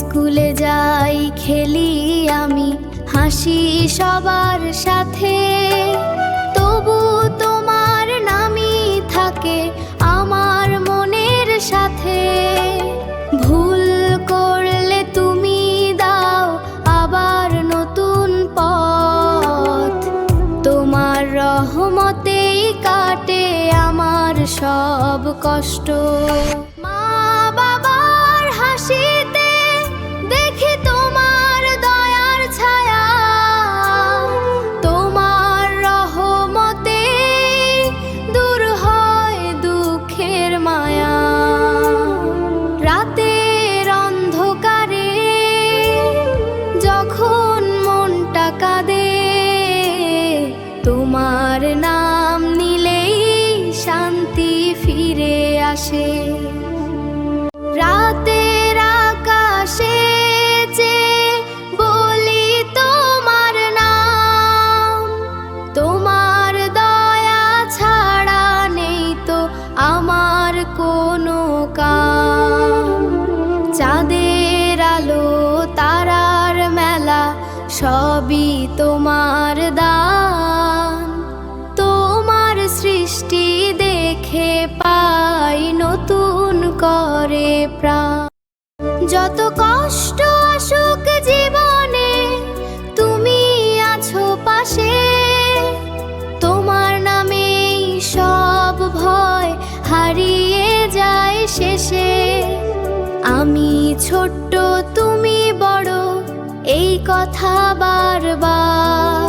স্কুলে যাই, খেলি আমি, হাসি সবার সাথে, তবু তোমার নামই থাকে আমার মনের সাথে। ভুল করলে তুমি দাও আবার নতুন পথ, তোমার রহমতেই কাটে আমার সব কষ্ট। মা বাবার হাসিতে দেখি তোমার দয়ার ছায়া, তোমার রহমতে দূর হয় দুঃখের মায়া। রাতের অন্ধকারে যখন মনটা কাঁদে, তোমার নাম নিলেই শান্তি ফিরে আসে। রাতের আকাশে যে বলি তোমার নাম, তোমার দয়া ছাড়া নেই তো আমার কোনো কাম। চাঁদের আলো তারার মেলা সবই তোমার দান, তোমার সৃষ্টি দেখে পাই নতুন করে প্রাণ। যত কষ্ট আসুক জীবনে তুমি আছো পাশে, তোমার নামেই সব ভয় হারিয়ে যায় শেষে। আমি ছোট্ট তুমি বড় এই কথা বারবার